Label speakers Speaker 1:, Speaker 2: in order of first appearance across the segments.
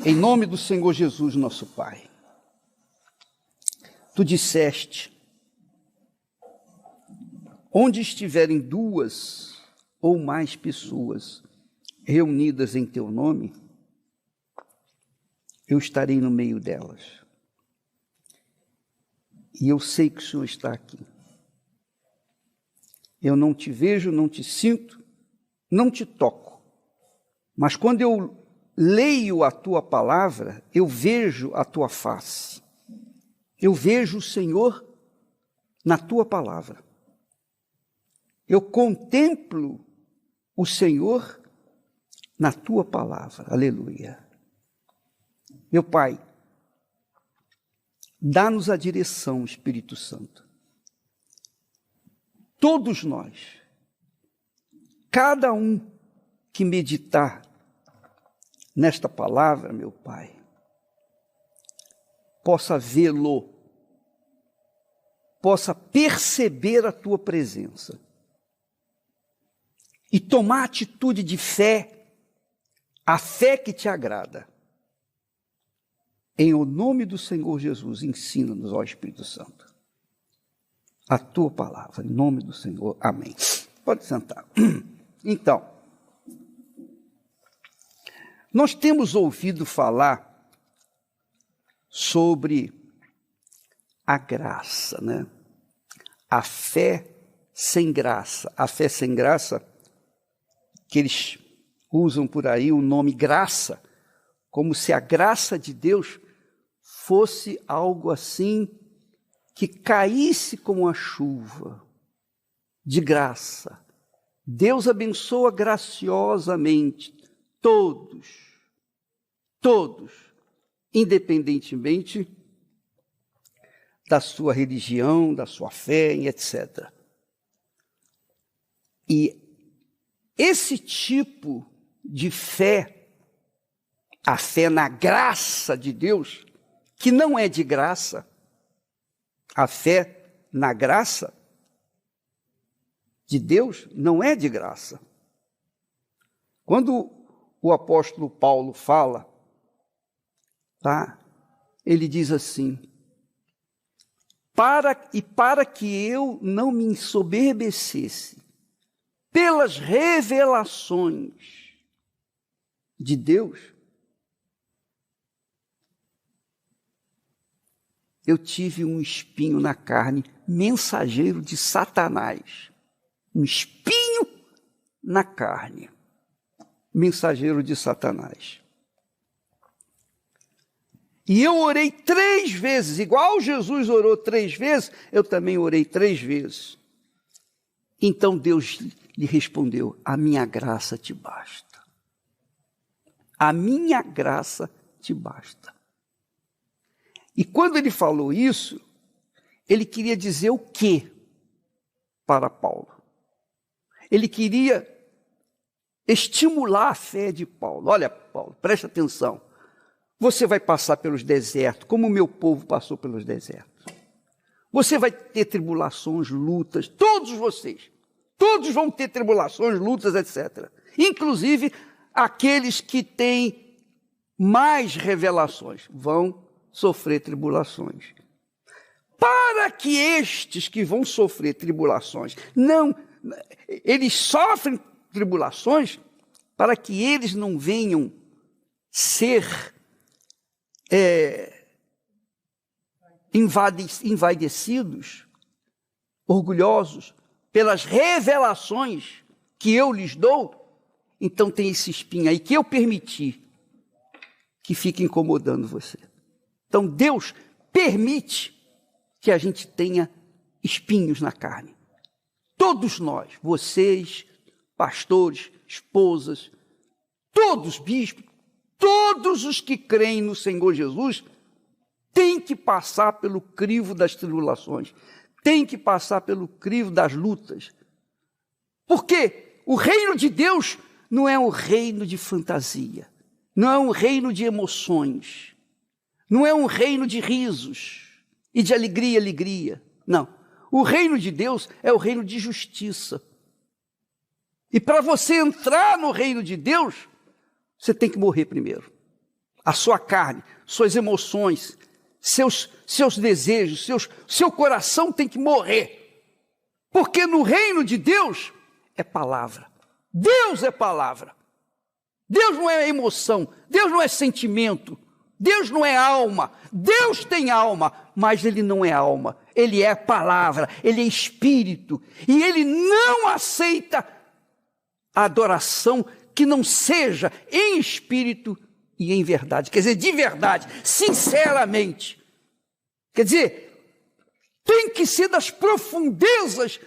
Speaker 1: Em nome do Senhor Jesus, nosso Pai, Tu disseste, onde estiverem duas ou mais pessoas reunidas em Teu nome, eu estarei no meio delas. E eu sei que o Senhor está aqui. Eu não te vejo, não te sinto, não te toco. Mas quando eu leio a Tua palavra, eu vejo a Tua face. Eu vejo o Senhor na Tua palavra. Eu contemplo o Senhor na Tua palavra. Aleluia. Meu Pai, dá-nos a direção, Espírito Santo. Todos nós, cada um que meditar nesta palavra, meu Pai, possa vê-lo, possa perceber a Tua presença e tomar atitude de fé, a fé que Te agrada. Em o nome do Senhor Jesus, ensina-nos, ó Espírito Santo, a Tua palavra, em nome do Senhor. Amém. Pode sentar. Então, nós temos ouvido falar sobre a graça, né? A fé sem graça. A fé sem graça, que eles usam por aí o nome graça, como se a graça de Deus fosse algo assim que caísse como a chuva, de graça. Deus abençoa graciosamente todos, independentemente da sua religião, da sua fé, etc. E esse tipo de fé, a fé na graça de Deus, que não é de graça, a fé na graça de Deus não é de graça. Quando o apóstolo Paulo fala, tá? Ele diz assim, para que eu não me ensoberbecesse pelas revelações de Deus, eu tive um espinho na carne, mensageiro de Satanás. Um espinho na carne, mensageiro de Satanás. E eu orei 3 vezes, igual Jesus orou 3 vezes, eu também orei 3 vezes. Então Deus lhe respondeu, a minha graça te basta. A minha graça te basta. E quando ele falou isso, ele queria dizer o quê para Paulo? Ele queria estimular a fé de Paulo. Olha, Paulo, presta atenção. Você vai passar pelos desertos, como o meu povo passou pelos desertos. Você vai ter tribulações, lutas, todos vocês. Todos vão ter tribulações, lutas, etc. Inclusive, aqueles que têm mais revelações vão sofrer tribulações. Para que estes que vão sofrer tribulações, eles sofrem tribulações para que eles não venham ser envaidecidos, orgulhosos, pelas revelações que eu lhes dou. Então tem esse espinho aí que eu permiti que fique incomodando você. Então Deus permite que a gente tenha espinhos na carne. Todos nós, vocês, pastores, esposas, todos bispos, todos os que creem no Senhor Jesus, têm que passar pelo crivo das tribulações, têm que passar pelo crivo das lutas. Porque o reino de Deus não é um reino de fantasia, não é um reino de emoções, não é um reino de risos e de alegria. Não. O reino de Deus é o reino de justiça. E para você entrar no reino de Deus, você tem que morrer primeiro. a sua carne, suas emoções, seus desejos, seu coração tem que morrer. Porque no reino de Deus é palavra. Deus é palavra. Deus não é emoção, Deus não é sentimento, Deus não é alma. Deus tem alma, mas Ele não é alma. Ele é palavra, Ele é espírito. E Ele não aceita a adoração que não seja em espírito e em verdade. Quer dizer, de verdade, sinceramente. Quer dizer, tem que ser das profundezas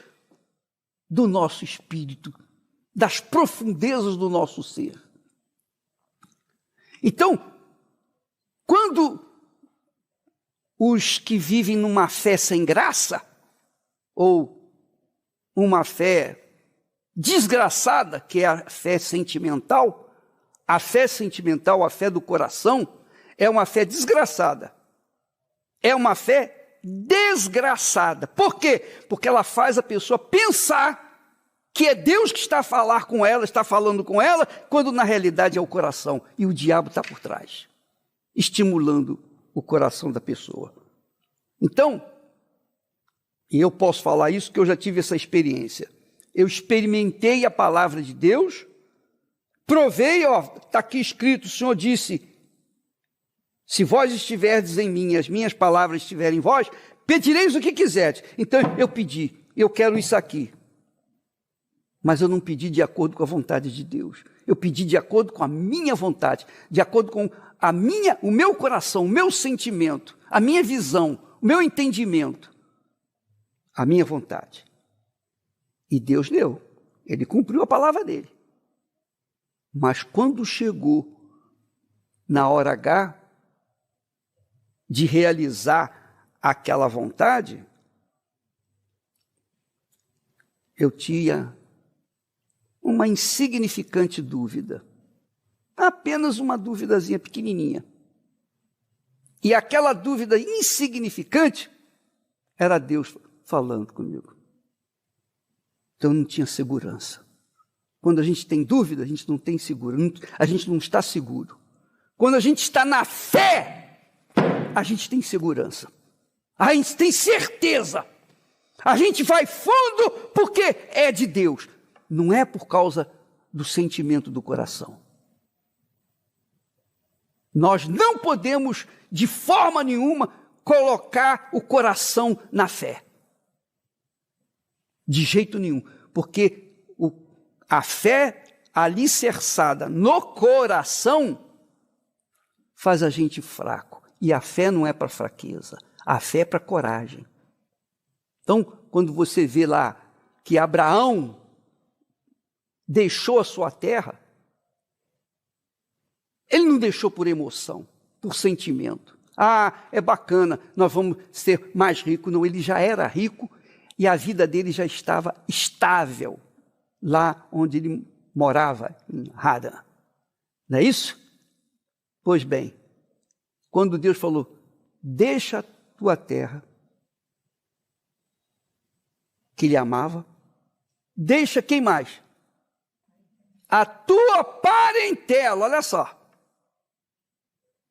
Speaker 1: do nosso espírito, das profundezas do nosso ser. Então, quando os que vivem numa fé sem graça, ou uma fé desgraçada, que é a fé sentimental, a fé do coração, é uma fé desgraçada. É uma fé desgraçada. Por quê? Porque ela faz a pessoa pensar que é Deus que está a falar com ela, está falando com ela, quando na realidade é o coração. E o diabo está por trás, estimulando o coração da pessoa. Então, e eu posso falar isso porque eu já tive essa experiência. Eu experimentei a palavra de Deus, provei, está aqui escrito, o Senhor disse, se vós estiverdes em mim, as minhas palavras estiverem em vós, pedireis o que quiserdes. Então eu pedi, eu quero isso aqui. Mas eu não pedi de acordo com a vontade de Deus. Eu pedi de acordo com a minha vontade, de acordo com o meu coração, o meu sentimento, a minha visão, o meu entendimento, a minha vontade. E Deus deu. Ele cumpriu a palavra dele. Mas quando chegou na hora H de realizar aquela vontade, eu tinha uma insignificante dúvida. Apenas uma duvidazinha pequenininha. E aquela dúvida insignificante era Deus falando comigo. Então eu não tinha segurança. Quando a gente tem dúvida, a gente não tem segurança, a gente não está seguro. Quando a gente está na fé, a gente tem segurança. A gente tem certeza. A gente vai fundo porque é de Deus. Não é por causa do sentimento do coração. Nós não podemos, de forma nenhuma, colocar o coração na fé. De jeito nenhum. Porque a fé alicerçada no coração faz a gente fraco. E a fé não é para fraqueza. A fé é para coragem. Então, quando você vê lá que Abraão deixou a sua terra, ele não deixou por emoção, por sentimento. Ah, é bacana, nós vamos ser mais ricos. Não, ele já era rico e a vida dele já estava estável lá onde ele morava, em Harã. Não é isso? Pois bem, quando Deus falou, deixa a tua terra, que ele amava, deixa quem mais? A tua parentela, olha só.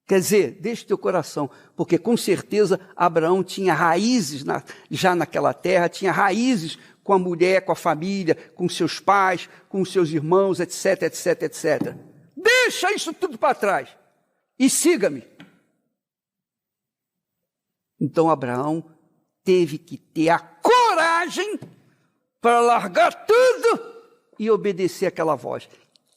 Speaker 1: Quer dizer, deixa o teu coração, porque com certeza Abraão tinha raízes já naquela terra, tinha raízes com a mulher, com a família, com seus pais, com seus irmãos, etc, etc, etc. Deixa isso tudo para trás e siga-me. Então Abraão teve que ter a coragem para largar tudo e obedecer aquela voz.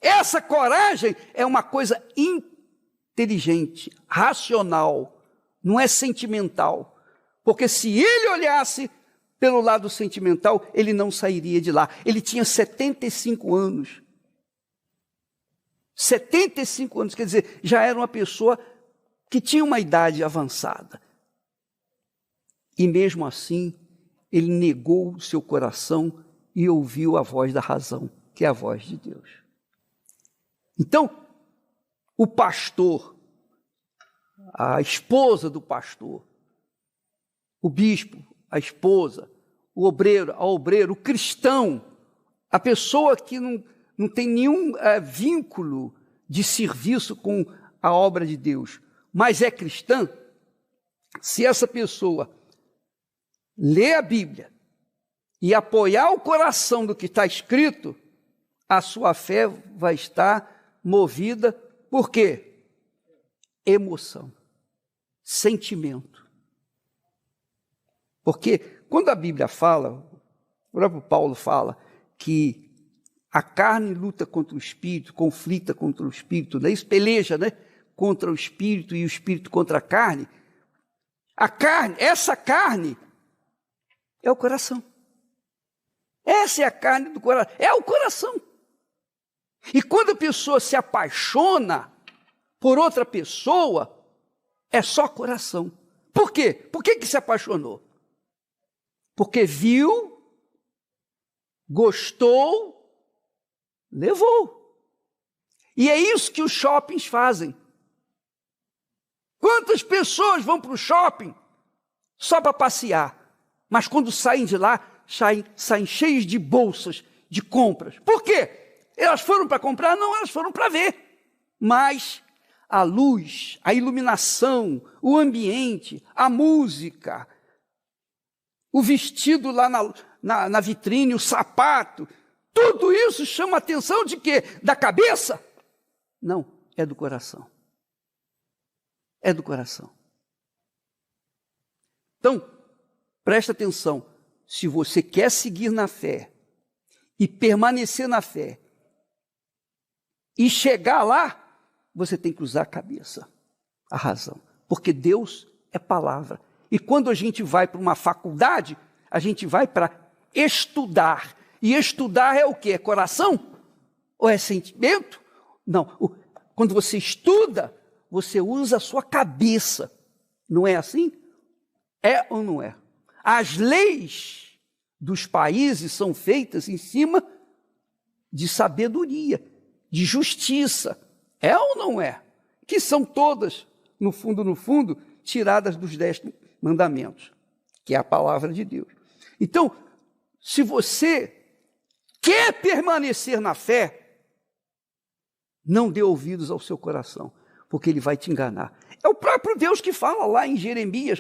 Speaker 1: Essa coragem é uma coisa inteligente, racional, não é sentimental. Porque se ele olhasse pelo lado sentimental, ele não sairia de lá. Ele tinha 75 anos. 75 anos, quer dizer, já era uma pessoa que tinha uma idade avançada. E mesmo assim, ele negou o seu coração e ouviu a voz da razão, que é a voz de Deus. Então, o pastor, a esposa do pastor, o bispo, a esposa, o obreiro, o cristão, a pessoa que não tem nenhum vínculo de serviço com a obra de Deus, mas é cristã, se essa pessoa ler a Bíblia e apoiar o coração do que está escrito, a sua fé vai estar movida por quê? Emoção, sentimento. Porque quando a Bíblia fala, o próprio Paulo fala que a carne luta contra o espírito, conflita contra o espírito, né? Isso peleja, né? Contra o espírito e o espírito contra a carne. A carne, essa carne é o coração. Essa é a carne do coração, é o coração. E quando a pessoa se apaixona por outra pessoa, é só coração. Por quê? Por que se apaixonou? Porque viu, gostou, levou. E é isso que os shoppings fazem. Quantas pessoas vão para o shopping só para passear, mas quando saem de lá, saem cheios de bolsas, de compras. Por quê? Elas foram para comprar? Não, elas foram para ver. Mas a luz, a iluminação, o ambiente, a música, o vestido lá na vitrine, o sapato, tudo isso chama a atenção de quê? Da cabeça? Não, é do coração. É do coração. Então, presta atenção. Se você quer seguir na fé e permanecer na fé e chegar lá, você tem que usar a cabeça, a razão. Porque Deus é palavra. E quando a gente vai para uma faculdade, a gente vai para estudar. E estudar é o quê? É coração? Ou é sentimento? Não. Quando você estuda, você usa a sua cabeça. Não é assim? É ou não é? As leis dos países são feitas em cima de sabedoria, de justiça. É ou não é? Que são todas, no fundo, tiradas dos 10 mandamentos, que é a palavra de Deus. Então, se você quer permanecer na fé, não dê ouvidos ao seu coração, porque ele vai te enganar. É o próprio Deus que fala lá em Jeremias,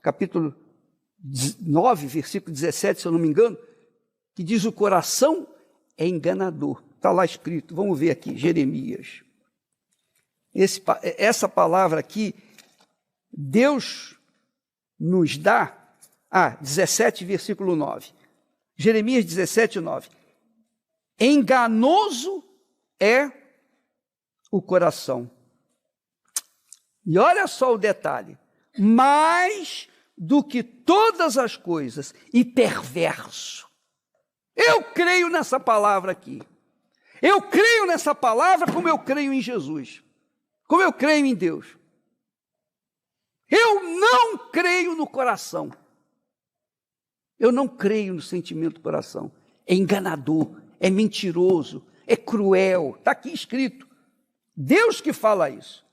Speaker 1: capítulo 9, versículo 17, se eu não me engano, que diz: o coração é enganador. Está lá escrito, vamos ver aqui, Jeremias. Essa palavra aqui, Deus nos dá, 17, versículo 9. Jeremias 17, 9. Enganoso é o coração. E olha só o detalhe. Mais do que todas as coisas, e perverso. Eu creio nessa palavra aqui. Eu creio nessa palavra como eu creio em Jesus. Como eu creio em Deus. Eu não creio no coração. Eu não creio no sentimento do coração. É enganador, é mentiroso, é cruel. Está aqui escrito. Deus que fala isso.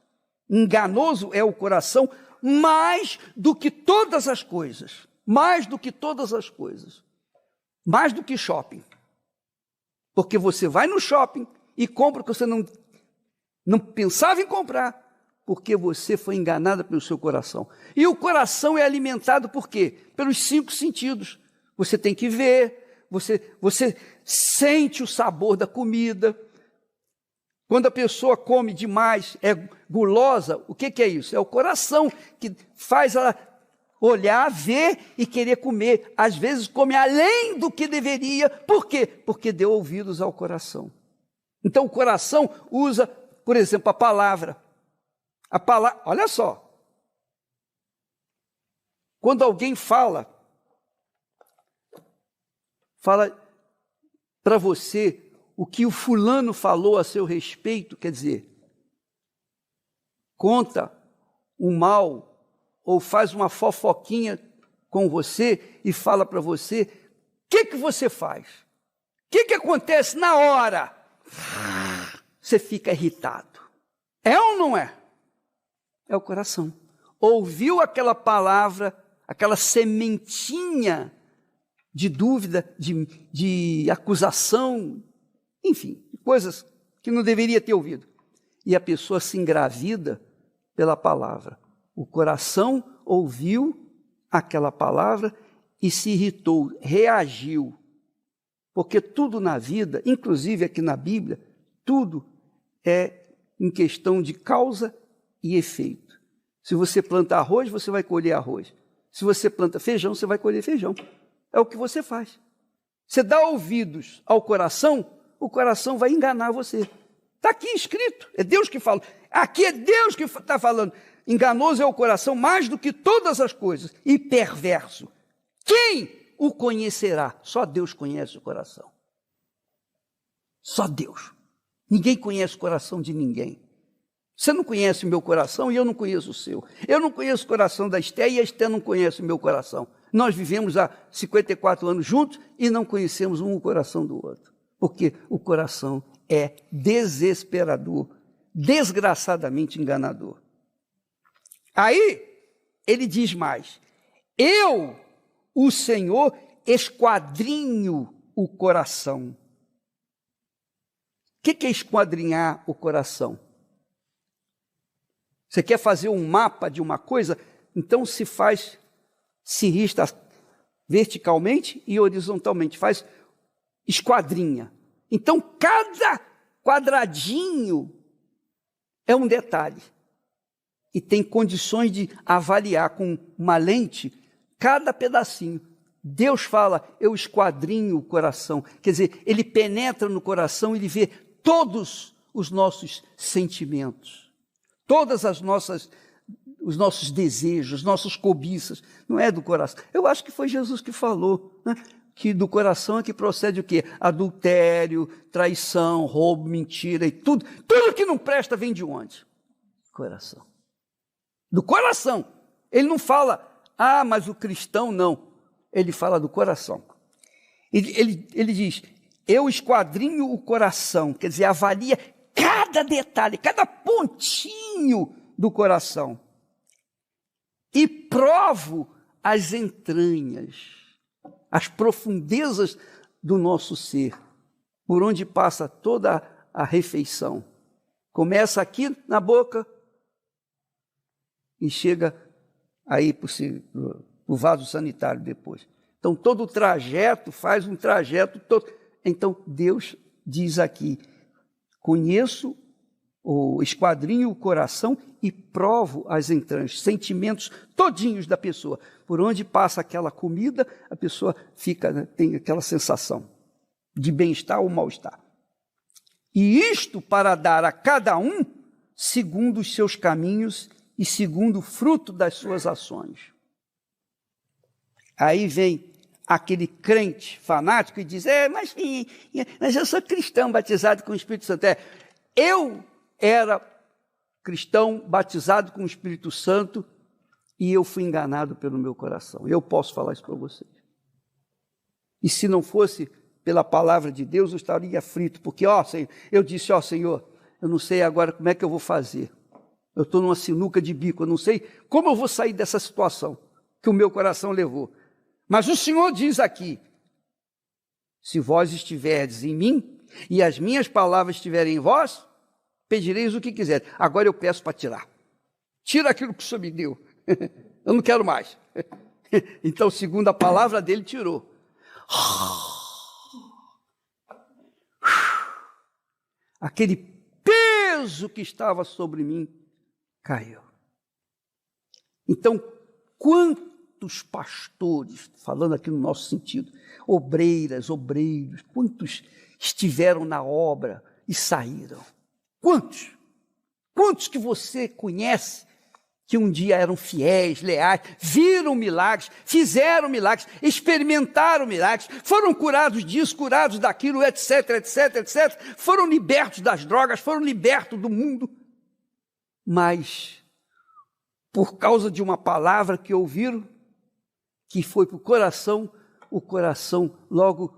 Speaker 1: Enganoso é o coração mais do que todas as coisas. Mais do que todas as coisas. Mais do que shopping. Porque você vai no shopping e compra o que você não pensava em comprar, porque você foi enganada pelo seu coração. E o coração é alimentado por quê? Pelos 5 sentidos. Você tem que ver, você sente o sabor da comida. Quando a pessoa come demais, é gulosa, o que é isso? É o coração que faz ela olhar, ver e querer comer. Às vezes come além do que deveria. Por quê? Porque deu ouvidos ao coração. Então o coração usa, por exemplo, a palavra. A palavra, olha só. Quando alguém fala para você o que o fulano falou a seu respeito, quer dizer, conta um mal ou faz uma fofoquinha com você e fala para você, o que você faz? O que acontece na hora? Você fica irritado. É ou não é? É o coração. Ouviu aquela palavra, aquela sementinha de dúvida, de acusação, enfim, coisas que não deveria ter ouvido. e a pessoa se engravida pela palavra. O coração ouviu aquela palavra e se irritou, reagiu. Porque tudo na vida, inclusive aqui na Bíblia, tudo é em questão de causa e efeito. Se você planta arroz, você vai colher arroz. Se você planta feijão, você vai colher feijão. É o que você faz. Você dá ouvidos ao coração, o coração vai enganar você. Está aqui escrito, é Deus que fala. Aqui é Deus que está falando. Enganoso é o coração mais do que todas as coisas, e perverso. Quem o conhecerá? Só Deus conhece o coração. Só Deus. Ninguém conhece o coração de ninguém. Você não conhece o meu coração e eu não conheço o seu. Eu não conheço o coração da Esté e a Esté não conhece o meu coração. Nós vivemos há 54 anos juntos e não conhecemos um o coração do outro. Porque o coração é desesperador, desgraçadamente enganador. Aí, ele diz mais: eu, o Senhor, esquadrinho o coração. O que é esquadrinhar o coração? Você quer fazer um mapa de uma coisa? Então se rista verticalmente e horizontalmente, faz esquadrinha. Então, cada quadradinho é um detalhe. E tem condições de avaliar com uma lente cada pedacinho. Deus fala, eu esquadrinho o coração. Quer dizer, ele penetra no coração, ele vê todos os nossos sentimentos, todas os nossos desejos, nossas cobiças. Não é do coração. Eu acho que foi Jesus que falou, né? Que do coração é que procede o quê? Adultério, traição, roubo, mentira e tudo. Tudo que não presta vem de onde? Coração. Do coração. Ele não fala, mas o cristão não. Ele fala do coração. Ele diz, eu esquadrinho o coração, quer dizer, avalia cada detalhe, cada pontinho do coração. E provo as entranhas, as profundezas do nosso ser, por onde passa toda a refeição. Começa aqui na boca e chega aí para o vaso sanitário depois. Então, todo o trajeto faz um trajeto todo. Então, Deus diz aqui, conheço o esquadrinho, o coração e provo as entranhas, sentimentos todinhos da pessoa. Por onde passa aquela comida, a pessoa fica, né, tem aquela sensação de bem-estar ou mal-estar. E isto para dar a cada um segundo os seus caminhos e segundo o fruto das suas ações. Aí vem aquele crente fanático e diz, mas eu sou cristão batizado com o Espírito Santo. Eu era cristão batizado com o Espírito Santo e eu fui enganado pelo meu coração. Eu posso falar isso para vocês. E se não fosse pela palavra de Deus, eu estaria frito, porque, Senhor, eu disse, Senhor, eu não sei agora como é que eu vou fazer. Eu estou numa sinuca de bico, eu não sei como eu vou sair dessa situação que o meu coração levou. Mas o Senhor diz aqui, se vós estiverdes em mim e as minhas palavras estiverem em vós, pedireis o que quiser. Agora eu peço para tirar. Tira aquilo que o Senhor me deu. Eu não quero mais. Então, segundo a palavra dele, tirou. Aquele peso que estava sobre mim caiu. Então, quantos pastores, falando aqui no nosso sentido, obreiras, obreiros, quantos estiveram na obra e saíram? Quantos? Quantos que você conhece que um dia eram fiéis, leais, viram milagres, fizeram milagres, experimentaram milagres, foram curados disso, curados daquilo, etc, etc, etc, foram libertos das drogas, foram libertos do mundo, mas por causa de uma palavra que ouviram, que foi para o coração logo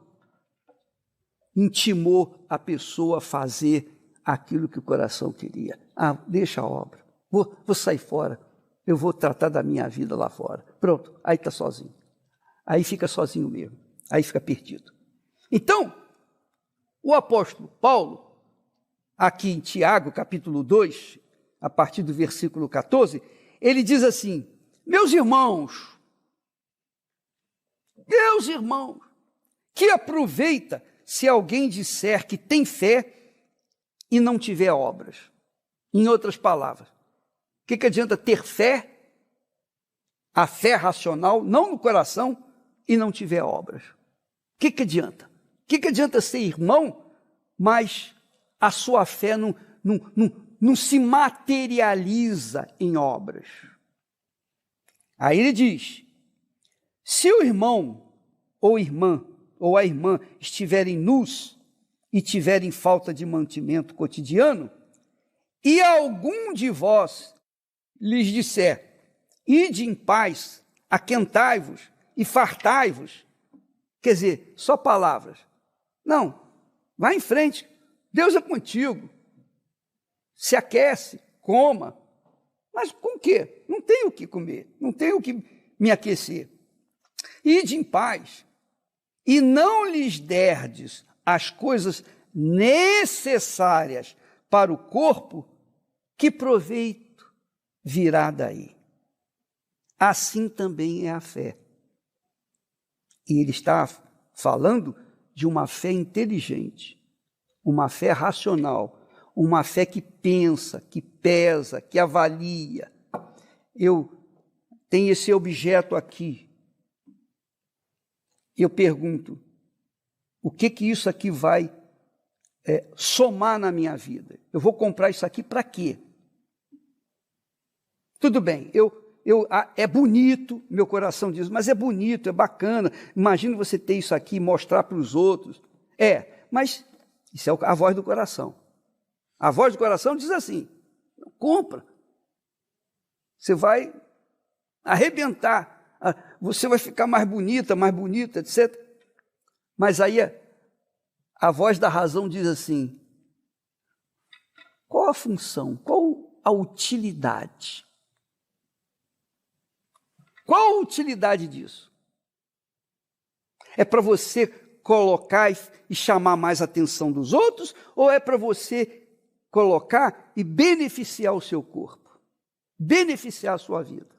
Speaker 1: intimou a pessoa a fazer aquilo que o coração queria. Deixa a obra. Vou sair fora, eu vou tratar da minha vida lá fora. Pronto, aí está sozinho. Aí fica sozinho mesmo, aí fica perdido. Então, o apóstolo Paulo, aqui em Tiago, capítulo 2, a partir do versículo 14, ele diz assim: meus irmãos, que aproveita se alguém disser que tem fé e não tiver obras? Em outras palavras, o que adianta ter fé, a fé racional, não no coração, e não tiver obras? O que adianta? O que adianta ser irmão, mas a sua fé não se materializa em obras? Aí ele diz: se o irmão ou a irmã estiverem nus e tiverem falta de mantimento cotidiano, e algum de vós lhes disser: ide em paz, aquentai-vos e fartai-vos, quer dizer, só palavras. Não, vai em frente, Deus é contigo, se aquece, coma. Mas com o quê? Não tenho o que comer, não tenho o que me aquecer. Ide em paz, e não lhes derdes as coisas necessárias para o corpo, que proveito virá daí? Assim também é a fé. E ele está falando de uma fé inteligente, uma fé racional, uma fé que pensa, que pesa, que avalia. Eu tenho esse objeto aqui. Eu pergunto: o que isso aqui vai somar na minha vida? Eu vou comprar isso aqui para quê? Tudo bem, é bonito, meu coração diz, mas é bonito, é bacana. Imagina você ter isso aqui e mostrar para os outros. Mas isso é a voz do coração. A voz do coração diz assim: compra. Você vai arrebentar, você vai ficar mais bonita, etc. Mas aí a voz da razão diz assim: qual a função, qual a utilidade? Qual a utilidade disso? É para você colocar e chamar mais a atenção dos outros, ou é para você colocar e beneficiar o seu corpo, beneficiar a sua vida?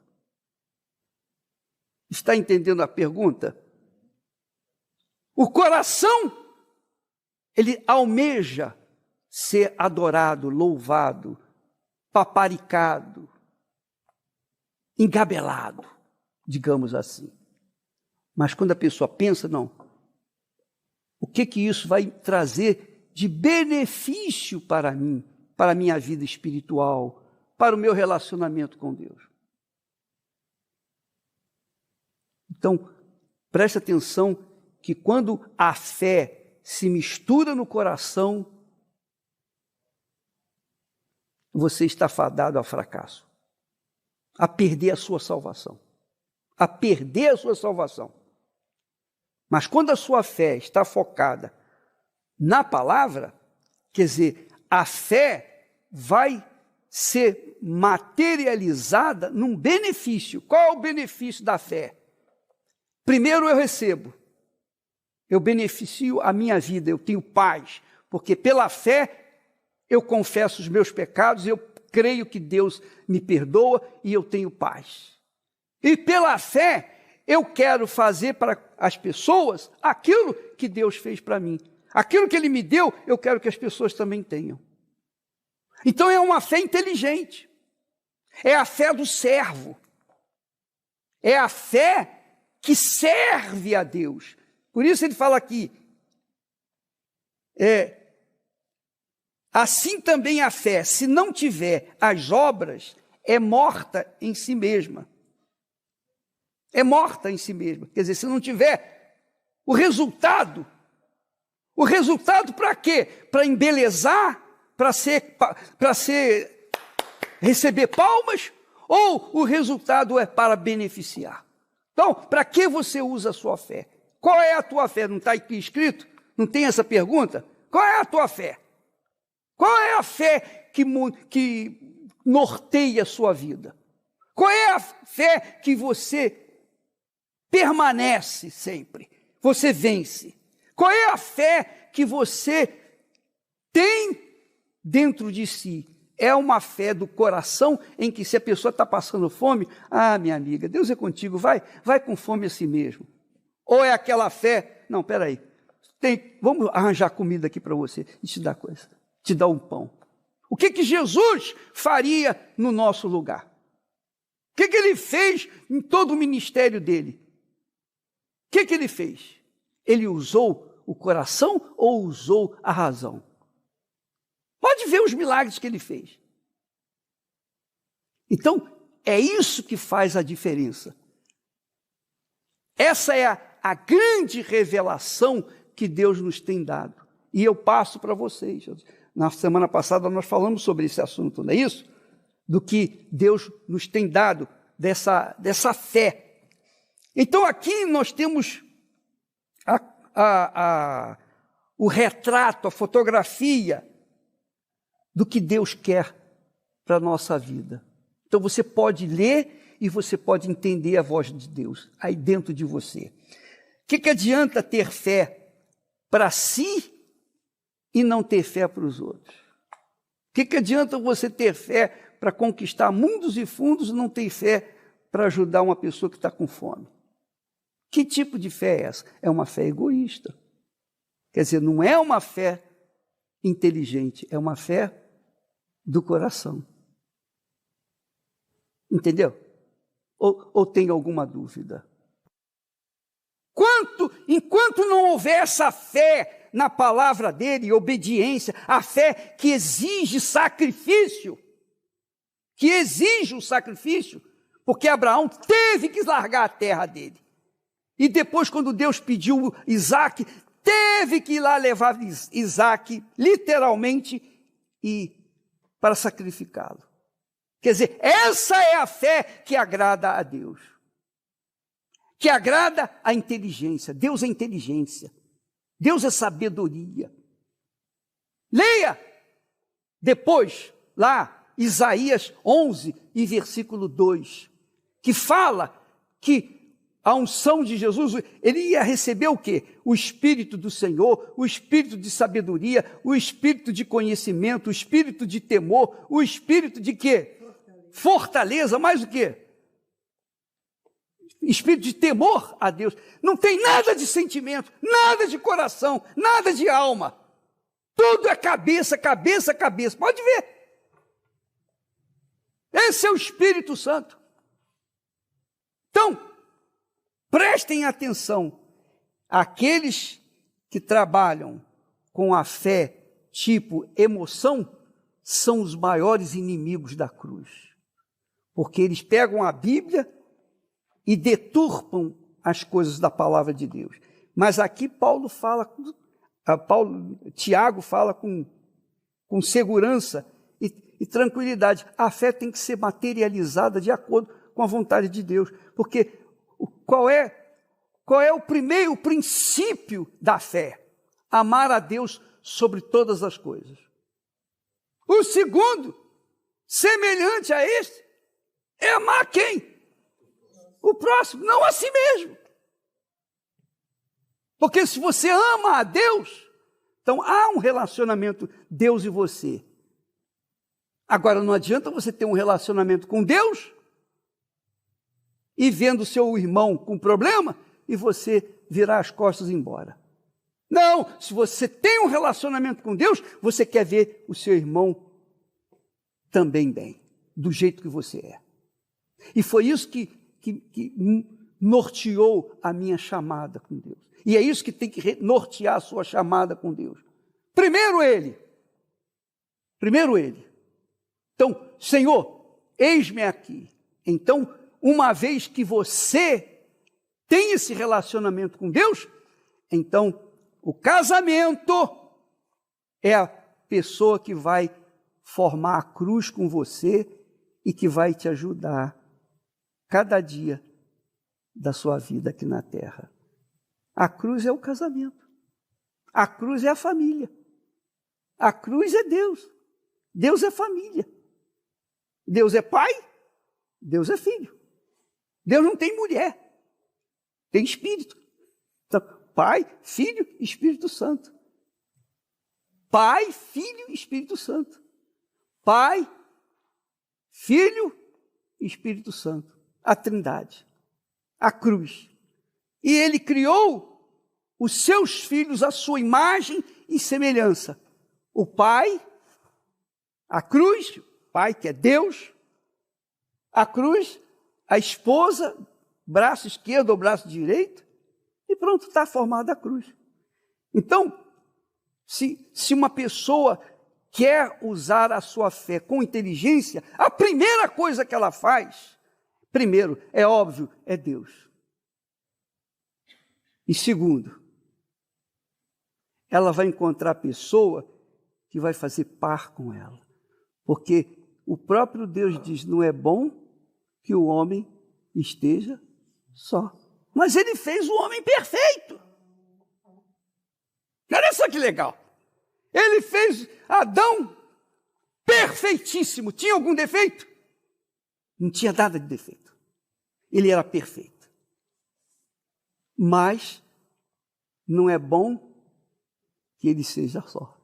Speaker 1: Está entendendo a pergunta? O coração, ele almeja ser adorado, louvado, paparicado, engabelado, digamos assim. Mas quando a pessoa pensa, não, o que isso vai trazer de benefício para mim, para a minha vida espiritual, para o meu relacionamento com Deus? Então, preste atenção que quando a fé se mistura no coração, você está fadado ao fracasso, a perder a sua salvação, a perder a sua salvação. Mas quando a sua fé está focada na palavra, quer dizer, a fé vai ser materializada num benefício. Qual é o benefício da fé? Primeiro eu recebo, eu beneficio a minha vida, eu tenho paz, porque pela fé eu confesso os meus pecados, eu creio que Deus me perdoa e eu tenho paz. E pela fé eu quero fazer para as pessoas aquilo que Deus fez para mim. Aquilo que Ele me deu, eu quero que as pessoas também tenham. Então é uma fé inteligente, é a fé do servo, é a fé que serve a Deus. Por isso ele fala aqui, assim também a fé, se não tiver as obras, é morta em si mesma. É morta em si mesma. Quer dizer, se não tiver o resultado para quê? Para embelezar, para receber palmas, ou o resultado é para beneficiar? Então, para que você usa a sua fé? Qual é a tua fé? Não está aqui escrito? Não tem essa pergunta? Qual é a tua fé? Qual é a fé que norteia a sua vida? Qual é a fé que você permanece sempre? Você vence. Qual é a fé que você tem dentro de si é uma fé do coração em que se a pessoa está passando fome, minha amiga, Deus é contigo, vai com fome a si mesmo. Ou é aquela fé, não, peraí, vamos arranjar comida aqui para você e te dar coisa, te dar um pão. O que Jesus faria no nosso lugar? O que ele fez em todo o ministério dele? O que ele fez? Ele usou o coração ou usou a razão? Pode ver os milagres que ele fez. Então, é isso que faz a diferença. Essa é a grande revelação que Deus nos tem dado. E eu passo para vocês. Na semana passada nós falamos sobre esse assunto, não é isso? Do que Deus nos tem dado, dessa fé. Então aqui nós temos o retrato, a fotografia do que Deus quer para a nossa vida. Então você pode ler e você pode entender a voz de Deus aí dentro de você. O que adianta ter fé para si e não ter fé para os outros? O que adianta você ter fé para conquistar mundos e fundos e não ter fé para ajudar uma pessoa que está com fome? Que tipo de fé é essa? É uma fé egoísta. Quer dizer, não é uma fé inteligente, é uma fé do coração. Entendeu? Ou tem alguma dúvida? Enquanto não houver essa fé na palavra dele, obediência, a fé que exige sacrifício, porque Abraão teve que largar a terra dele. E depois, quando Deus pediu Isaac, teve que ir lá levar Isaac, literalmente, para sacrificá-lo. Quer dizer, essa é a fé que agrada a Deus. Que agrada a inteligência. Deus é inteligência. Deus é sabedoria. Leia depois, lá, Isaías 11 e versículo 2, que fala que a unção de Jesus, ele ia receber o quê? O Espírito do Senhor, o Espírito de sabedoria, o Espírito de conhecimento, o Espírito de temor, o Espírito de quê? Fortaleza, mais o quê? Espírito de temor a Deus. Não tem nada de sentimento, nada de coração, nada de alma. Tudo é cabeça, cabeça, cabeça. Pode ver. Esse é o Espírito Santo. Então, prestem atenção. Aqueles que trabalham com a fé tipo emoção são os maiores inimigos da cruz. Porque eles pegam a Bíblia e deturpam as coisas da palavra de Deus. Mas aqui Tiago fala com segurança e tranquilidade. A fé tem que ser materializada de acordo com a vontade de Deus. Porque qual é o primeiro princípio da fé? Amar a Deus sobre todas as coisas. O segundo, semelhante a este, é amar quem? O próximo, não a si mesmo. Porque se você ama a Deus, então há um relacionamento Deus e você. Agora não adianta você ter um relacionamento com Deus e vendo seu irmão com problema e você virar as costas e ir embora. Não, se você tem um relacionamento com Deus, você quer ver o seu irmão também bem, do jeito que você é. E foi isso que norteou a minha chamada com Deus. E é isso que tem que nortear a sua chamada com Deus. Primeiro Ele. Então, Senhor, eis-me aqui. Então, uma vez que você tem esse relacionamento com Deus, então o casamento é a pessoa que vai formar a cruz com você e que vai te ajudar cada dia da sua vida aqui na terra. A cruz é o casamento. A cruz é a família. A cruz é Deus. Deus é família. Deus é pai. Deus é filho. Deus não tem mulher. Tem espírito. Então, Pai, Filho e Espírito Santo. Pai, Filho e Espírito Santo. Pai, Filho e Espírito Santo. A Trindade. A cruz. E ele criou os seus filhos à sua imagem e semelhança. O Pai, a cruz, Pai que é Deus, a cruz, a esposa, braço esquerdo ou braço direito, e pronto, está formada a cruz. Então, se uma pessoa quer usar a sua fé com inteligência, a primeira coisa que ela faz, primeiro, é óbvio, é Deus. E segundo, ela vai encontrar a pessoa que vai fazer par com ela. Porque o próprio Deus diz, não é bom que o homem esteja só. Mas ele fez o homem perfeito. Olha só que legal. Ele fez Adão perfeitíssimo. Tinha algum defeito? Não tinha nada de defeito. Ele era perfeito. Mas não é bom que ele seja só.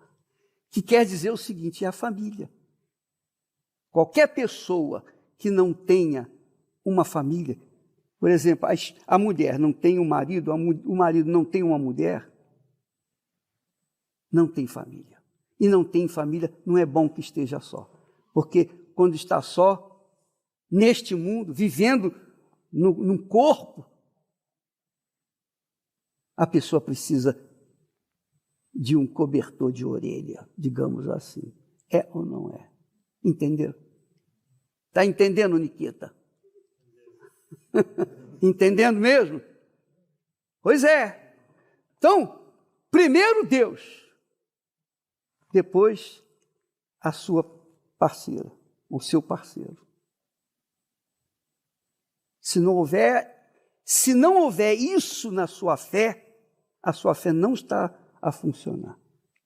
Speaker 1: Que quer dizer o seguinte, é a família. Qualquer pessoa que não tenha uma família, por exemplo, a mulher não tem um marido, o marido não tem uma mulher, não tem família. E não tem família, não é bom que esteja só. Porque quando está só, neste mundo, vivendo num corpo, a pessoa precisa de um cobertor de orelha, digamos assim. É ou não é? Entenderam? Está entendendo, Nikita? Entendendo mesmo? Pois é. Então, primeiro Deus, depois a sua parceira, o seu parceiro. Se não houver isso na sua fé, a sua fé não está a funcionar.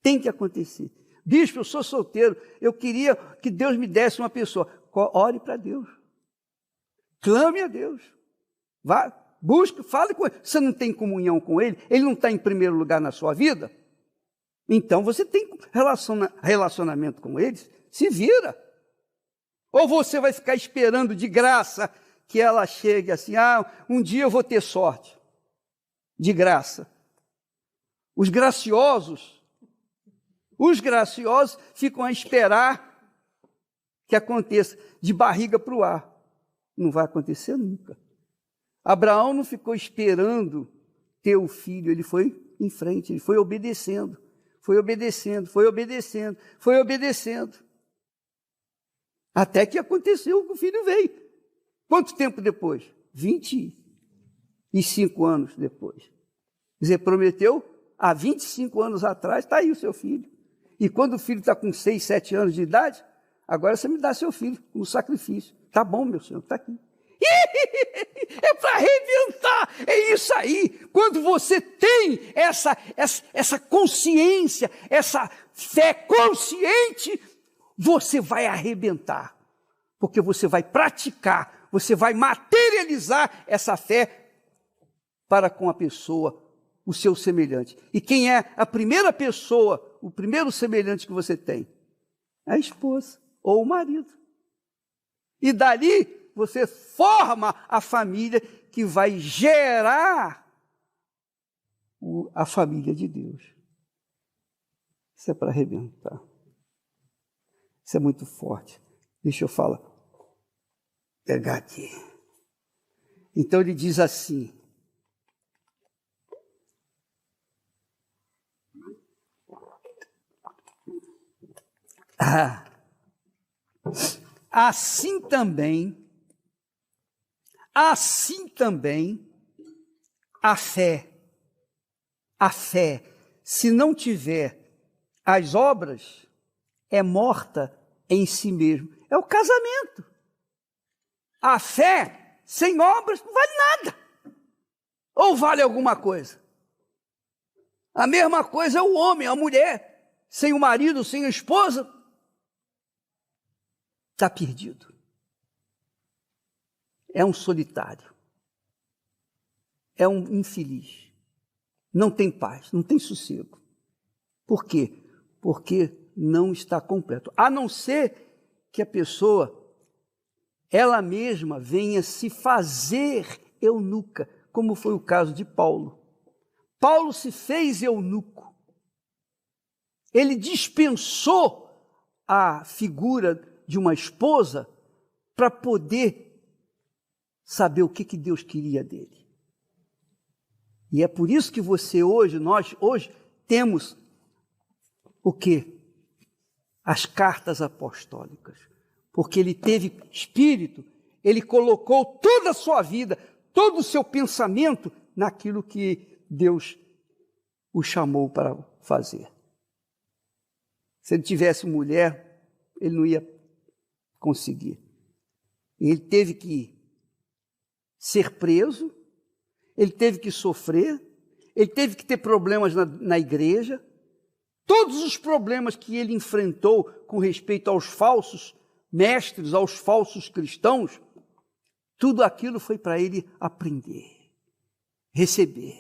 Speaker 1: Tem que acontecer. Bispo, eu sou solteiro, eu queria que Deus me desse uma pessoa. Ore para Deus. Clame a Deus. Vá, busque, fale com ele. Você não tem comunhão com ele? Ele não está em primeiro lugar na sua vida? Então você tem relacionamento com ele? Se vira. Ou você vai ficar esperando de graça que ela chegue assim, um dia eu vou ter sorte. De graça. Os graciosos ficam a esperar que aconteça de barriga para o ar. Não vai acontecer nunca. Abraão não ficou esperando ter o filho, ele foi em frente, ele foi obedecendo, foi obedecendo, foi obedecendo, foi obedecendo. Até que aconteceu que o filho veio. Quanto tempo depois? 25 anos depois. Quer dizer, prometeu há 25 anos atrás, está aí o seu filho. E quando o filho está com 6, 7 anos de idade, agora você me dá seu filho como sacrifício. Tá bom, meu senhor, está aqui. É para arrebentar, é isso aí. Quando você tem essa consciência, essa fé consciente, você vai arrebentar. Porque você vai praticar, você vai materializar essa fé para com a pessoa, o seu semelhante. E quem é a primeira pessoa, o primeiro semelhante que você tem? A esposa ou o marido. E dali você forma a família que vai gerar a família de Deus. Isso é para arrebentar. Isso é muito forte. Deixa eu falar. Pegar aqui. Então ele diz assim. Assim também, a fé, se não tiver as obras, é morta em si mesmo. É o casamento. A fé sem obras não vale nada. Ou vale alguma coisa? A mesma coisa é o homem, a mulher, sem o marido, sem a esposa, está perdido. É um solitário. É um infeliz. Não tem paz, não tem sossego. Por quê? porque não está completo. A não ser que a pessoa, ela mesma, venha se fazer eunuca, como foi o caso de Paulo. Paulo se fez eunuco. Ele dispensou a figura de uma esposa para poder saber o que Deus queria dele. E é por isso que nós hoje temos o quê? As cartas apostólicas. Porque ele teve espírito, ele colocou toda a sua vida, todo o seu pensamento naquilo que Deus o chamou para fazer. Se ele tivesse mulher, ele não ia conseguir. Ele teve que ser preso, ele teve que sofrer, ele teve que ter problemas na igreja. Todos os problemas que ele enfrentou com respeito aos falsos mestres, aos falsos cristãos, tudo aquilo foi para ele aprender, receber.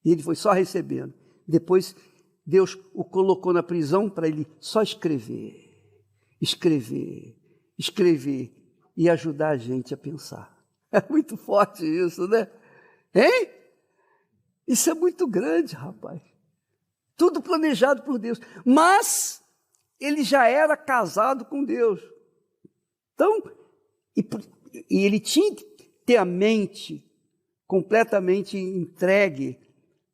Speaker 1: E ele foi só recebendo. Depois Deus o colocou na prisão para ele só escrever e ajudar a gente a pensar. É muito forte isso, né? Hein? Isso é muito grande, rapaz. Tudo planejado por Deus. Mas ele já era casado com Deus. Então, e ele tinha que ter a mente completamente entregue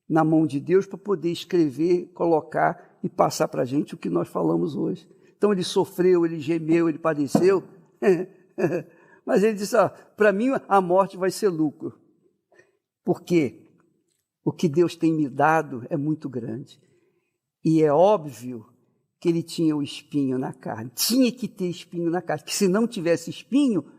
Speaker 1: na mão de Deus para poder escrever, colocar e passar para a gente o que nós falamos hoje. Então ele sofreu, ele gemeu, ele padeceu, mas ele disse, para mim a morte vai ser lucro, porque o que Deus tem me dado é muito grande. E é óbvio que ele tinha o espinho na carne, tinha que ter espinho na carne, que se não tivesse espinho,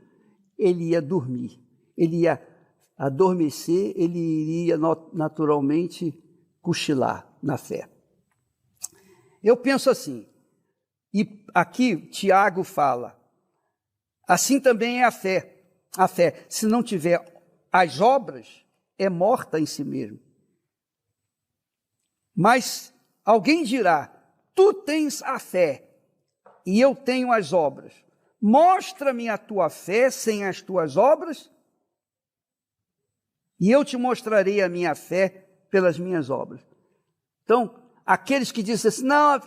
Speaker 1: ele ia dormir, ele ia adormecer, ele iria naturalmente cochilar na fé. Eu penso assim, e aqui Tiago fala, assim também é a fé. A fé, se não tiver as obras, é morta em si mesmo. Mas alguém dirá, tu tens a fé e eu tenho as obras. Mostra-me a tua fé sem as tuas obras e eu te mostrarei a minha fé pelas minhas obras. Então, aqueles que dizem assim, não,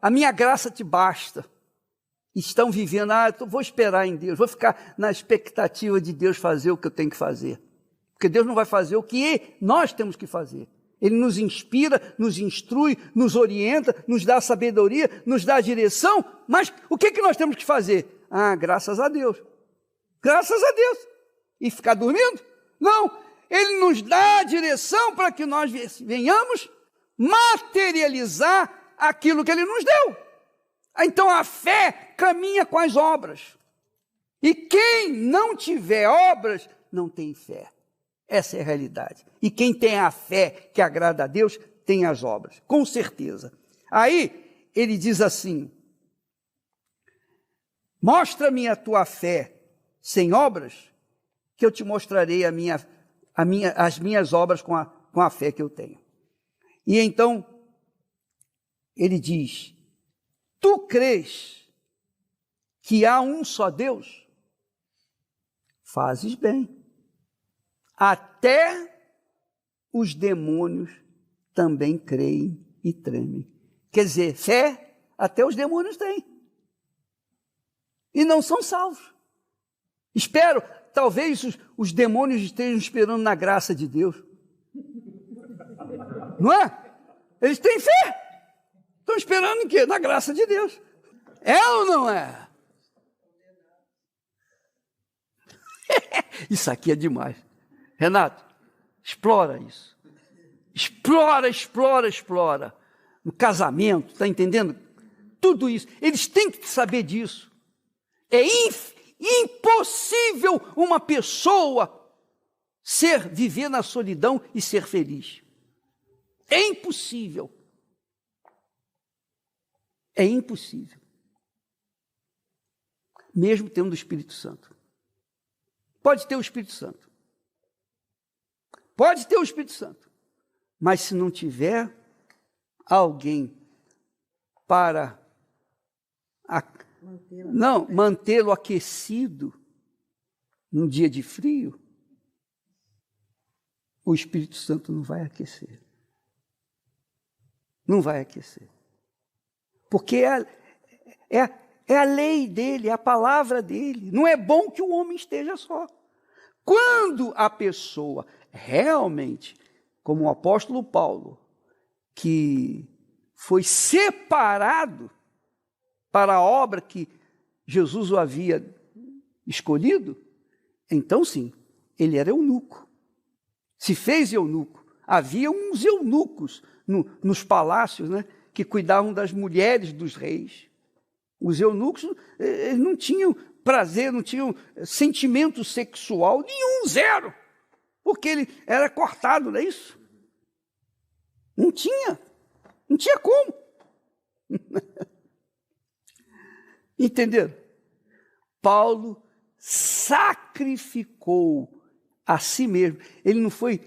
Speaker 1: a minha graça te basta. Estão vivendo, vou esperar em Deus, vou ficar na expectativa de Deus fazer o que eu tenho que fazer. Porque Deus não vai fazer o que nós temos que fazer. Ele nos inspira, nos instrui, nos orienta, nos dá sabedoria, nos dá direção, mas o que nós temos que fazer? Graças a Deus. Graças a Deus. E ficar dormindo? Não, Ele nos dá a direção para que nós venhamos materializar aquilo que Ele nos deu. Então a fé caminha com as obras. E quem não tiver obras, não tem fé. Essa é a realidade. E quem tem a fé que agrada a Deus, tem as obras, com certeza. Aí ele diz assim, mostra-me a tua fé sem obras, que eu te mostrarei as minhas obras com a fé que eu tenho. E então, ele diz, tu crês que há um só Deus? Fazes bem. Até os demônios também creem e tremem. Quer dizer, fé, até os demônios têm. E não são salvos. Espero, talvez os demônios estejam esperando na graça de Deus. Não é? Eles têm fé. Estão esperando em quê? Na graça de Deus. É ou não é? Isso aqui é demais. Renato, explora isso. Explora. No casamento, está entendendo? Tudo isso. Eles têm que saber disso. É impossível uma pessoa viver na solidão e ser feliz. É impossível. É impossível. Mesmo tendo o Espírito Santo. Pode ter o Espírito Santo. Pode ter o Espírito Santo. Mas se não tiver alguém para mantê-lo aquecido num dia de frio, o Espírito Santo não vai aquecer. Não vai aquecer. Porque é a lei dele, é a palavra dele. Não é bom que o homem esteja só. Quando a pessoa realmente, como o apóstolo Paulo, que foi separado para a obra que Jesus o havia escolhido, então sim, ele era eunuco. Se fez eunuco. Havia uns eunucos nos palácios, né, que cuidavam das mulheres dos reis. Os eunucos eles não tinham prazer, não tinham sentimento sexual nenhum, zero. Porque ele era cortado, não é isso? Não tinha como. Entenderam? Paulo sacrificou a si mesmo. Ele não foi,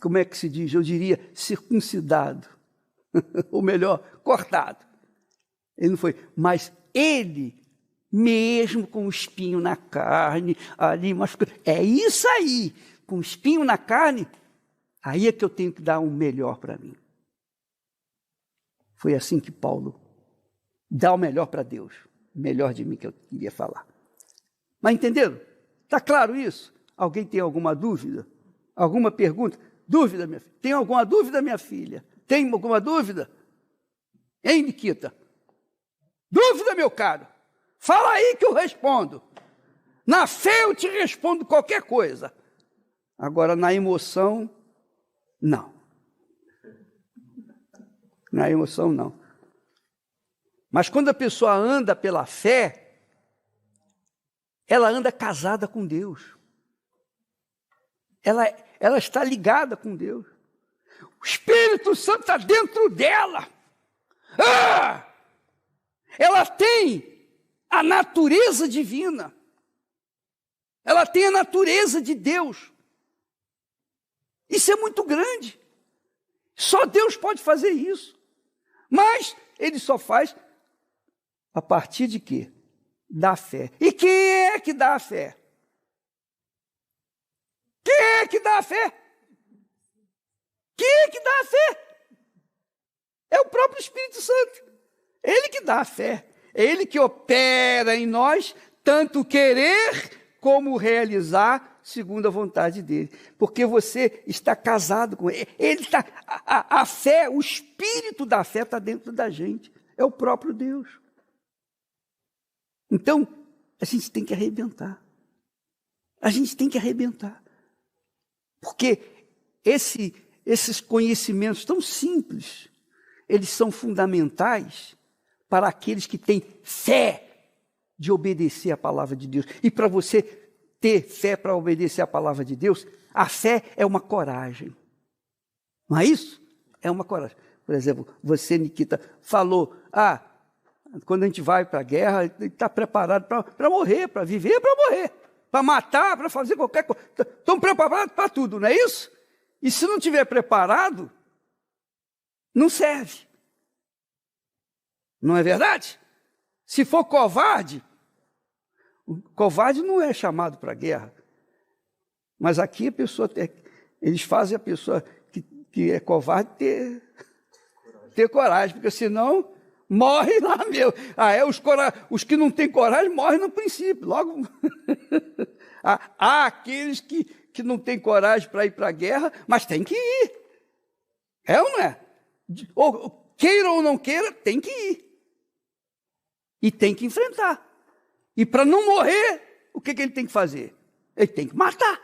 Speaker 1: como é que se diz? Eu diria circuncidado. Ou melhor, cortado. Ele não foi, mas ele, mesmo com o espinho na carne, ali, é isso aí, com o espinho na carne, aí é que eu tenho que dar um melhor para mim. Foi assim que Paulo dá o melhor para Deus, o melhor de mim que eu queria falar. Mas entenderam? Está claro isso? Alguém tem alguma dúvida? Alguma pergunta? Dúvida, minha filha? Tem alguma dúvida, minha filha? Tem alguma dúvida? Hein, Nikita? Dúvida, meu caro? Fala aí que eu respondo. Na fé eu te respondo qualquer coisa. Agora, na emoção, não. Na emoção, não. Mas quando a pessoa anda pela fé, ela anda casada com Deus. Ela está ligada com Deus. O Espírito Santo está dentro dela. Ela tem a natureza divina. Ela tem a natureza de Deus. Isso é muito grande. Só Deus pode fazer isso. Mas ele só faz a partir de quê? Da fé. E quem é que dá a fé? Quem é que dá a fé? Quem é que dá a fé? É o próprio Espírito Santo. Ele que dá a fé. É ele que opera em nós, tanto querer como realizar, segundo a vontade dele. Porque você está casado com ele. Ele está, a fé, o espírito da fé está dentro da gente. É o próprio Deus. Então, a gente tem que arrebentar. A gente tem que arrebentar. Porque esses conhecimentos tão simples, eles são fundamentais para aqueles que têm fé de obedecer a palavra de Deus. E para você ter fé para obedecer a palavra de Deus, a fé é uma coragem. Não é isso? É uma coragem. Por exemplo, você, Nikita, falou, quando a gente vai para a guerra, está preparado para morrer, para viver, para morrer, para matar, para fazer qualquer coisa. Estão preparados para tudo, não é isso? E se não estiver preparado, não serve. Não é verdade? Se for covarde, o covarde não é chamado para a guerra. Mas aqui a pessoa, eles fazem a pessoa que é covarde ter coragem, porque senão morre lá mesmo. Os que não têm coragem morrem no princípio, logo. Há aqueles que não têm coragem para ir para a guerra, mas tem que ir. É ou não é? Ou queira ou não queira, tem que ir. E tem que enfrentar. E para não morrer, o que ele tem que fazer? Ele tem que matar.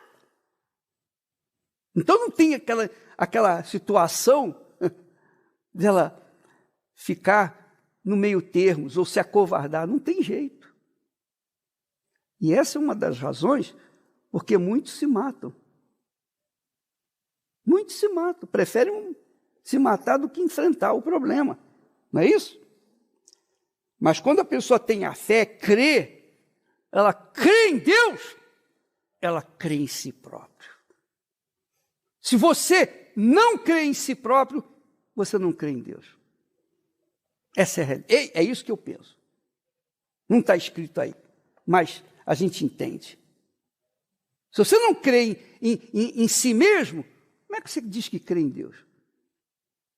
Speaker 1: Então não tem aquela situação dela ficar no meio termos ou se acovardar. Não tem jeito. E essa é uma das razões porque muitos se matam. Muitos se matam. Preferem se matar do que enfrentar o problema. Não é isso? Mas quando a pessoa tem a fé, crê, ela crê em Deus, ela crê em si próprio. Se você não crê em si próprio, você não crê em Deus. Essa é a realidade. É isso que eu penso. Não está escrito aí, mas a gente entende. Se você não crê em si mesmo, como é que você diz que crê em Deus?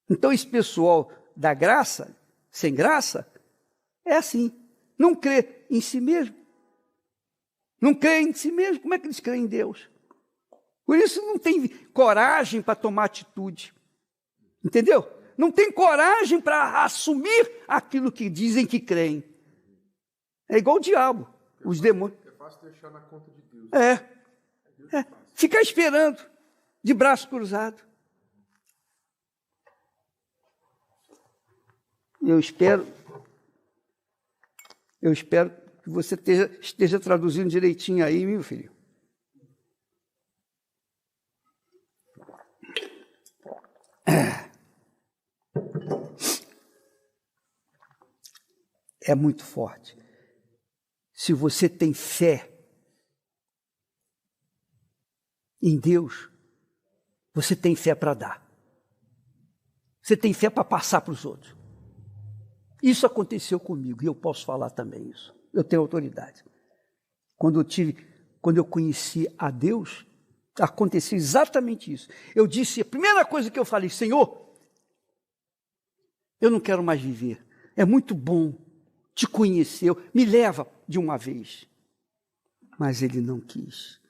Speaker 1: Então, esse pessoal da graça, sem graça, é assim. Não crê em si mesmo. Não crê em si mesmo. Como é que eles creem em Deus? Por isso não tem coragem para tomar atitude. Entendeu? Não tem coragem para assumir aquilo que dizem que creem. É igual o diabo, os demônios.
Speaker 2: É fácil deixar na conta de Deus.
Speaker 1: Ficar esperando, de braço cruzado. Eu espero que você esteja traduzindo direitinho aí, meu filho. É muito forte. Se você tem fé em Deus, você tem fé para dar. Você tem fé para passar para os outros. Isso aconteceu comigo, e eu posso falar também isso. Eu tenho autoridade. Quando eu conheci a Deus, aconteceu exatamente isso. Eu disse, a primeira coisa que eu falei, Senhor, eu não quero mais viver. É muito bom te conhecer, me leva de uma vez. Mas ele não quis.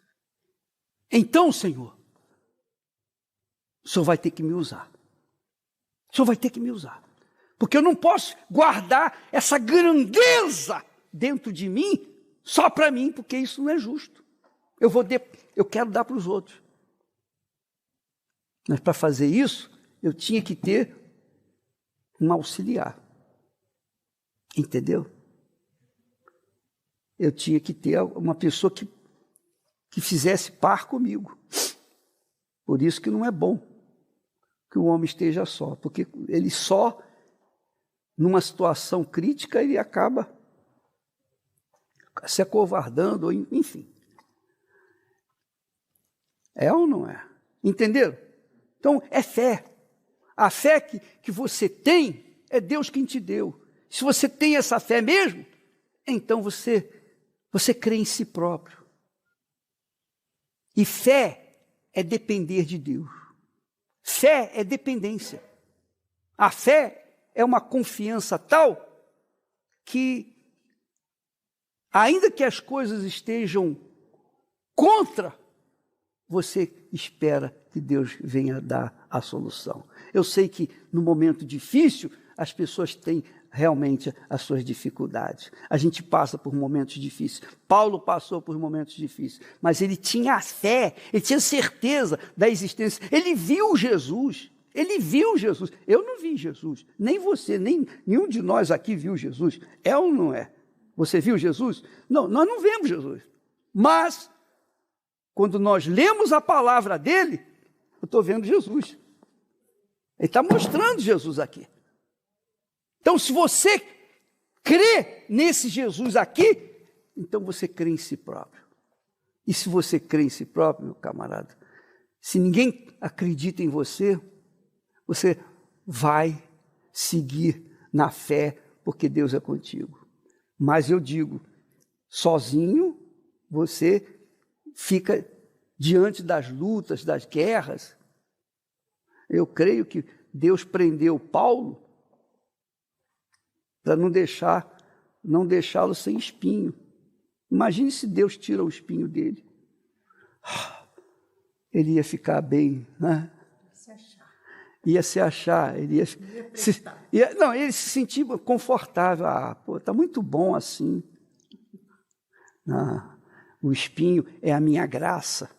Speaker 1: Então, Senhor, o Senhor vai ter que me usar. O Senhor vai ter que me usar. Porque eu não posso guardar essa grandeza dentro de mim, só para mim, porque isso não é justo. Eu quero dar para os outros. Mas para fazer isso, eu tinha que ter um auxiliar. Entendeu? Eu tinha que ter uma pessoa que fizesse par comigo. Por isso que não é bom que o homem esteja só, porque ele só, numa situação crítica, ele acaba se acovardando, enfim. É ou não é? Entenderam? Então, é fé. A fé que você tem, é Deus quem te deu. Se você tem essa fé mesmo, então você crê em si próprio. E fé é depender de Deus. Fé é dependência. A fé é uma confiança tal que, ainda que as coisas estejam contra, você espera que Deus venha dar a solução. Eu sei que no momento difícil as pessoas têm realmente as suas dificuldades. A gente passa por momentos difíceis. Paulo passou por momentos difíceis, mas ele tinha a fé, ele tinha certeza da existência. Ele viu Jesus. Ele viu Jesus. Eu não vi Jesus. Nem você, nem nenhum de nós aqui viu Jesus. É ou não é? Você viu Jesus? Não, nós não vemos Jesus. Mas, quando nós lemos a palavra dele, eu estou vendo Jesus. Ele está mostrando Jesus aqui. Então, se você crê nesse Jesus aqui, então você crê em si próprio. E se você crê em si próprio, meu camarada, se ninguém acredita em você, você vai seguir na fé, porque Deus é contigo. Mas eu digo, sozinho, você fica diante das lutas, das guerras. Eu creio que Deus prendeu Paulo para não deixá-lo sem espinho. Imagine se Deus tira o espinho dele. Ele ia ficar bem, né? Ia se achar, ele ia se sentir confortável. Está muito bom assim. O espinho é a minha graça.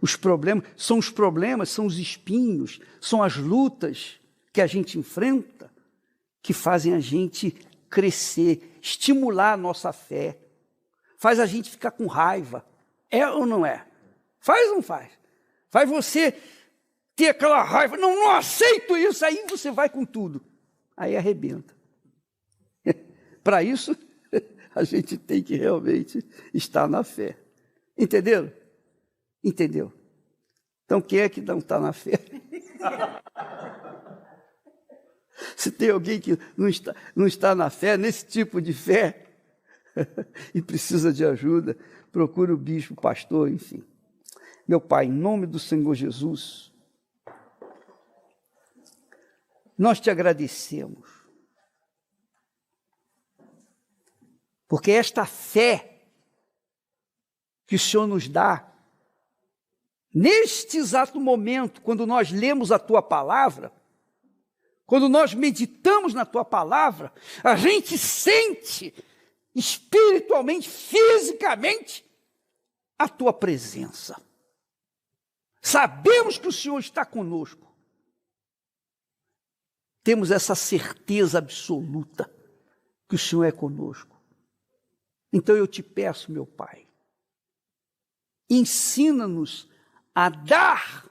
Speaker 1: Os problemas, são os espinhos, são as lutas que a gente enfrenta, que fazem a gente crescer, estimular a nossa fé, faz a gente ficar com raiva. É ou não é? Faz ou não faz? Faz você ter aquela raiva, não aceito isso, aí você vai com tudo. Aí arrebenta. Para isso, a gente tem que realmente estar na fé. Entenderam? Entendeu? Então, quem é que não está na fé? Se tem alguém que não está na fé, nesse tipo de fé, e precisa de ajuda, procure o bispo, o pastor, enfim. Meu Pai, em nome do Senhor Jesus, nós te agradecemos, porque esta fé que o Senhor nos dá, neste exato momento, quando nós lemos a Tua palavra, quando nós meditamos na Tua palavra, a gente sente espiritualmente, fisicamente, a Tua presença. Sabemos que o Senhor está conosco. Temos essa certeza absoluta que o Senhor é conosco. Então eu te peço, meu Pai, ensina-nos a dar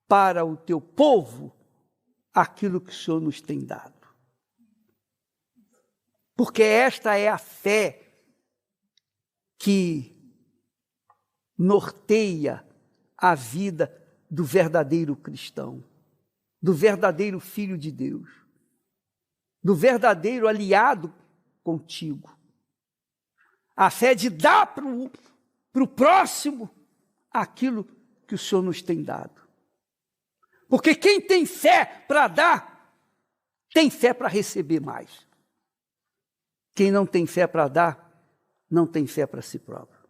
Speaker 1: para o Teu povo aquilo que o Senhor nos tem dado. Porque esta é a fé que norteia a vida do verdadeiro cristão, do verdadeiro filho de Deus, do verdadeiro aliado contigo. A fé de dar para o próximo aquilo que o Senhor nos tem dado. Porque quem tem fé para dar, tem fé para receber mais. Quem não tem fé para dar, não tem fé para si próprio.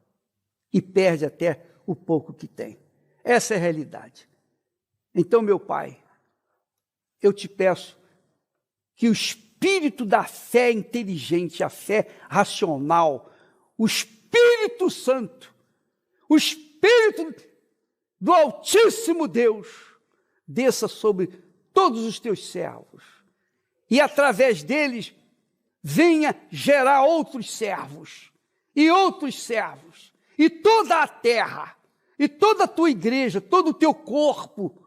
Speaker 1: E perde até o pouco que tem. Essa é a realidade. Então, meu Pai, eu te peço que o espírito da fé inteligente, a fé racional, o Espírito Santo, o Espírito do Altíssimo Deus, desça sobre todos os teus servos. E através deles, venha gerar outros servos, e toda a terra, e toda a tua igreja, todo o teu corpo,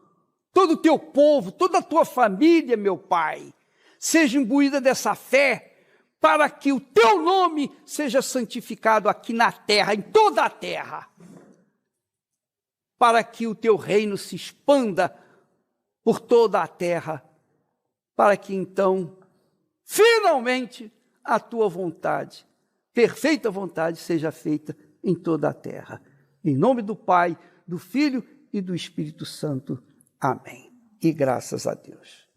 Speaker 1: todo o teu povo, toda a tua família, meu Pai, seja imbuída dessa fé, para que o teu nome seja santificado aqui na terra, em toda a terra, para que o teu reino se expanda por toda a terra, para que então, finalmente, a tua vontade, perfeita vontade, seja feita em toda a terra. Em nome do Pai, do Filho e do Espírito Santo. Amém. E graças a Deus.